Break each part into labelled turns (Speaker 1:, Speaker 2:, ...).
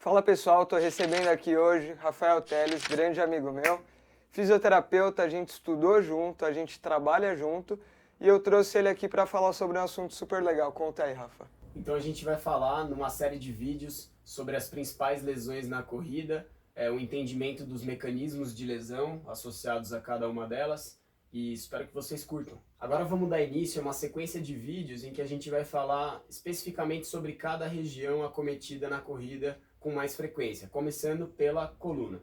Speaker 1: Fala pessoal, estou recebendo aqui hoje Rafael Teles, grande amigo meu, fisioterapeuta, a gente estudou junto, a gente trabalha junto e eu trouxe ele aqui para falar sobre um assunto super legal. Conta aí, Rafa.
Speaker 2: Então a gente vai falar numa série de vídeos sobre as principais lesões na corrida, o entendimento dos mecanismos de lesão associados a cada uma delas e espero que vocês curtam. Agora vamos dar início a uma sequência de vídeos em que a gente vai falar especificamente sobre cada região acometida na corrida com mais frequência, começando pela coluna.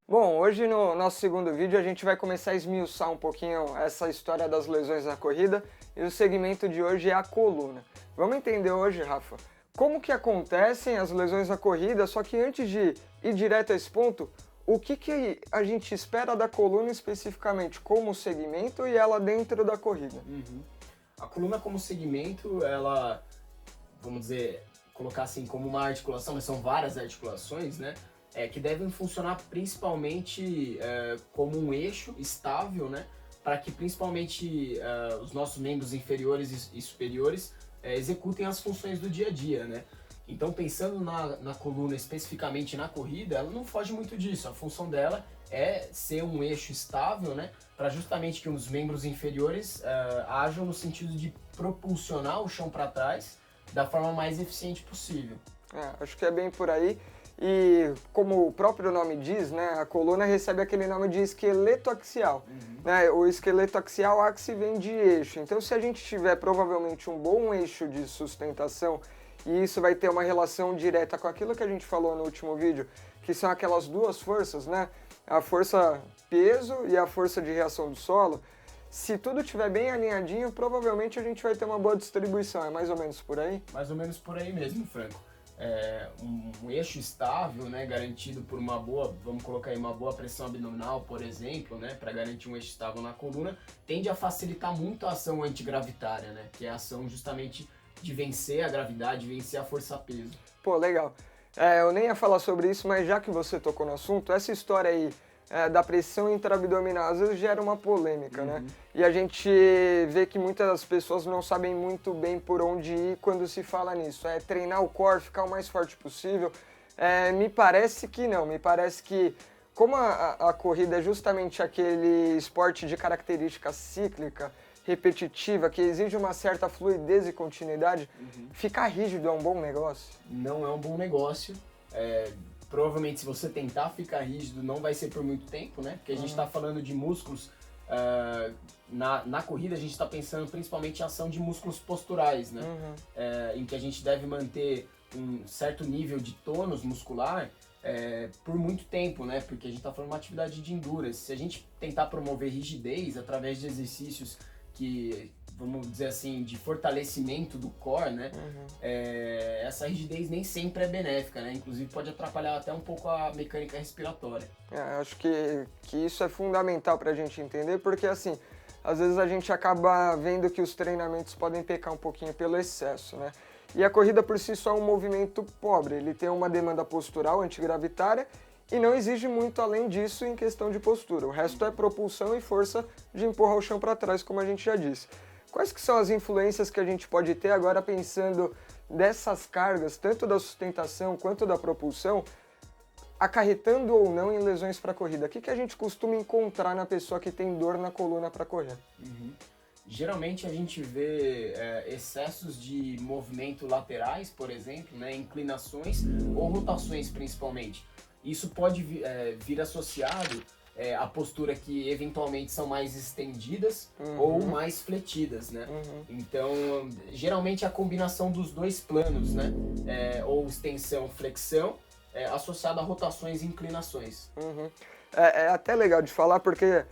Speaker 1: Bom, hoje no nosso segundo vídeo a gente vai começar a esmiuçar um pouquinho essa história das lesões na corrida e o segmento de hoje é a coluna. Vamos entender hoje, Rafa, como que acontecem as lesões na corrida, só que antes de ir direto a esse ponto, o que a gente espera da coluna especificamente como segmento e ela dentro da corrida?
Speaker 2: A coluna como segmento, ela, vamos dizer, colocar assim como uma articulação, mas são várias articulações, né? Que devem funcionar principalmente como um eixo estável, né? Para que principalmente os nossos membros inferiores e superiores executem as funções do dia a dia, né? Então, pensando na coluna especificamente na corrida, ela não foge muito disso. A função dela é ser um eixo estável, né? Para justamente que os membros inferiores ajam no sentido de propulsionar o chão para trás da forma mais eficiente possível.
Speaker 1: Acho que é bem por aí. E como o próprio nome diz, né, a coluna recebe aquele nome de esqueleto axial. Né? O esqueleto axial, axi vem de eixo. Então, se a gente tiver provavelmente um bom eixo de sustentação, e isso vai ter uma relação direta com aquilo que a gente falou no último vídeo, que são aquelas duas forças, né? A força peso e a força de reação do solo. Se tudo estiver bem alinhadinho, provavelmente a gente vai ter uma boa distribuição. É mais ou menos por aí?
Speaker 2: Mais ou menos por aí mesmo, Franco. Um eixo estável, né, garantido por uma boa, vamos colocar aí uma boa pressão abdominal, por exemplo, né, para garantir um eixo estável na coluna, tende a facilitar muito a ação antigravitária, né, que é a ação justamente de vencer a gravidade, vencer a força-peso.
Speaker 1: Pô, legal. Eu nem ia falar sobre isso, mas já que você tocou no assunto, essa história aí da pressão intraabdominal às vezes gera uma polêmica, né? E a gente vê que muitas pessoas não sabem muito bem por onde ir quando se fala nisso. É treinar o core, ficar o mais forte possível. Me parece que não, me parece que como a corrida é justamente aquele esporte de característica cíclica, repetitiva, que exige uma certa fluidez e continuidade, ficar rígido é um bom negócio?
Speaker 2: Não é um bom negócio. Provavelmente se você tentar ficar rígido não vai ser por muito tempo, né? Porque a gente está falando de músculos, na corrida a gente está pensando principalmente em ação de músculos posturais, né? Em que a gente deve manter um certo nível de tônus muscular por muito tempo, né? Porque a gente está falando de uma atividade de endurance. Se a gente tentar promover rigidez através de exercícios que, vamos dizer assim, de fortalecimento do core, né? Essa rigidez nem sempre é benéfica, né? Inclusive pode atrapalhar até um pouco a mecânica respiratória.
Speaker 1: Acho que isso é fundamental para a gente entender, porque assim, às vezes a gente acaba vendo que os treinamentos podem pecar um pouquinho pelo excesso, né? E a corrida por si só é um movimento pobre, ele tem uma demanda postural antigravitária e não exige muito além disso em questão de postura. O resto é propulsão e força de empurrar o chão para trás, como a gente já disse. Quais que são as influências que a gente pode ter agora pensando dessas cargas, tanto da sustentação quanto da propulsão, acarretando ou não em lesões para corrida? O que a gente costuma encontrar na pessoa que tem dor na coluna para correr?
Speaker 2: Geralmente a gente vê excessos de movimento laterais, por exemplo, né, inclinações ou rotações principalmente. Isso pode vir associado a postura que eventualmente são mais estendidas ou mais fletidas, né? Então, geralmente a combinação dos dois planos, né? Ou extensão, flexão, associada a rotações e inclinações.
Speaker 1: É até legal de falar porque,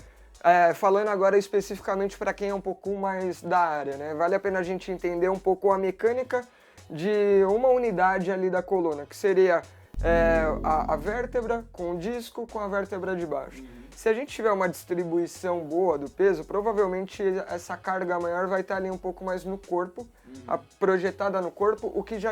Speaker 1: falando agora especificamente para quem é um pouco mais da área, né? Vale a pena a gente entender um pouco a mecânica de uma unidade ali da coluna, que seria a vértebra com o disco com a vértebra de baixo. Se a gente tiver uma distribuição boa do peso, provavelmente essa carga maior vai estar ali um pouco mais no corpo, projetada no corpo, o que já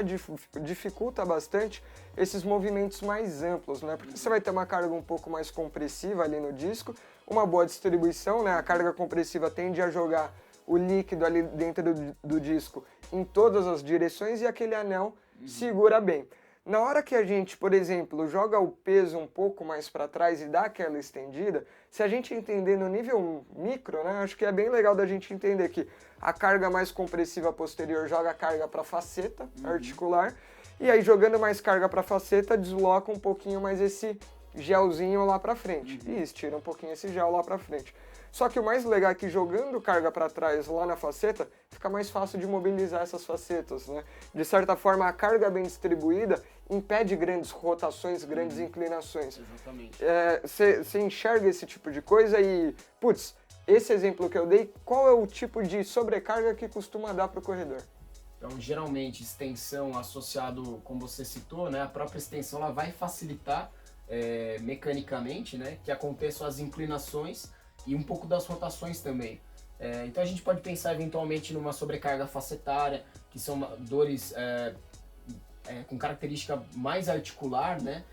Speaker 1: dificulta bastante esses movimentos mais amplos, né? Porque você vai ter uma carga um pouco mais compressiva ali no disco, uma boa distribuição, né? A carga compressiva tende a jogar o líquido ali dentro do disco em todas as direções e aquele anel segura bem. Na hora que a gente, por exemplo, joga o peso um pouco mais para trás e dá aquela estendida, se a gente entender no nível micro, né, acho que é bem legal da gente entender que a carga mais compressiva posterior joga a carga para a faceta articular, e aí jogando mais carga para a faceta desloca um pouquinho mais esse gelzinho lá para frente, e estira um pouquinho esse gel lá para frente. Só que o mais legal é que jogando carga para trás lá na faceta, fica mais fácil de mobilizar essas facetas, né? De certa forma, a carga bem distribuída impede grandes rotações, grandes inclinações.
Speaker 2: Exatamente.
Speaker 1: Você enxerga esse tipo de coisa e, putz, esse exemplo que eu dei, qual é o tipo de sobrecarga que costuma dar para o corredor?
Speaker 2: Então, geralmente, extensão associado, como você citou, né? A própria extensão ela vai facilitar mecanicamente, né? Que aconteçam as inclinações e um pouco das rotações também. Então a gente pode pensar eventualmente numa sobrecarga facetária, que são dores com característica mais articular, né?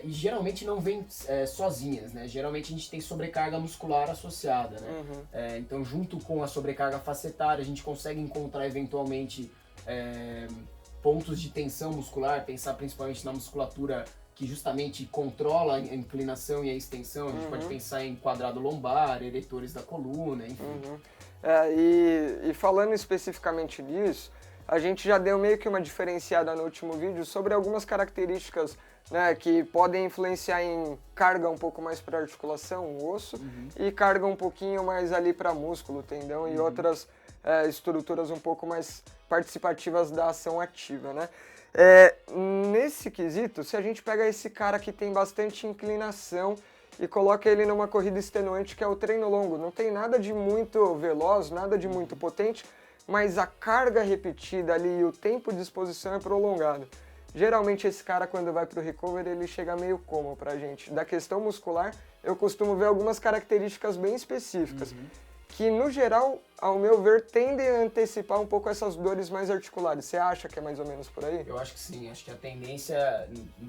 Speaker 2: E geralmente não vem sozinhas, né? Geralmente a gente tem sobrecarga muscular associada, né? Então junto com a sobrecarga facetária a gente consegue encontrar eventualmente pontos de tensão muscular, pensar principalmente na musculatura que justamente controla a inclinação e a extensão. A gente pode pensar em quadrado lombar, eretores da coluna, enfim.
Speaker 1: E falando especificamente disso, a gente já deu meio que uma diferenciada no último vídeo sobre algumas características, né, que podem influenciar em carga um pouco mais para articulação, o osso, e carga um pouquinho mais ali para músculo, tendão e outras estruturas um pouco mais participativas da ação ativa, né? Nesse quesito, se a gente pega esse cara que tem bastante inclinação e coloca ele numa corrida extenuante, que é o treino longo, não tem nada de muito veloz, nada de muito potente, mas a carga repetida ali e o tempo de exposição é prolongado. Geralmente esse cara, quando vai para o recovery, ele chega meio como pra gente. Da questão muscular, eu costumo ver algumas características bem específicas, que no geral, ao meu ver, tendem a antecipar um pouco essas dores mais articulares. Você acha que é mais ou menos por aí?
Speaker 2: Eu acho que sim, acho que a tendência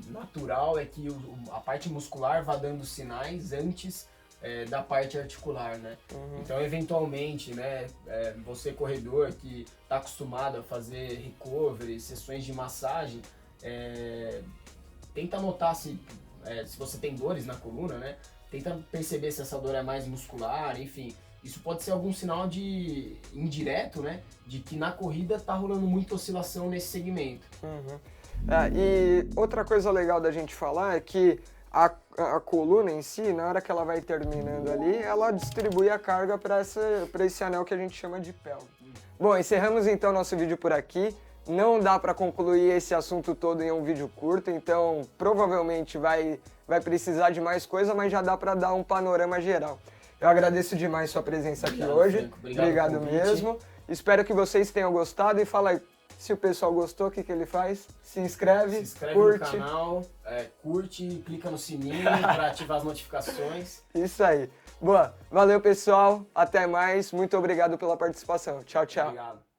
Speaker 2: natural é que a parte muscular vá dando sinais antes da parte articular, né? Então, eventualmente, né, você corredor que está acostumado a fazer recovery, sessões de massagem, tenta notar se você tem dores na coluna, né? Tenta perceber se essa dor é mais muscular, enfim. Isso pode ser algum sinal indireto, né? De que na corrida tá rolando muita oscilação nesse segmento.
Speaker 1: E outra coisa legal da gente falar é que a coluna em si, na hora que ela vai terminando ali, ela distribui a carga para esse anel que a gente chama de pelve. Bom, encerramos então nosso vídeo por aqui. Não dá para concluir esse assunto todo em um vídeo curto, então provavelmente vai precisar de mais coisa, mas já dá para dar um panorama geral. Eu agradeço demais sua presença aqui hoje.
Speaker 2: Franco.
Speaker 1: Obrigado mesmo. Espero que vocês tenham gostado e fala aí, se o pessoal gostou, o que ele faz? Se inscreve curte.
Speaker 2: No canal, curte, clica no sininho para ativar as notificações.
Speaker 1: Isso aí. Boa, valeu pessoal, até mais, muito obrigado pela participação. Tchau, tchau.
Speaker 2: Obrigado.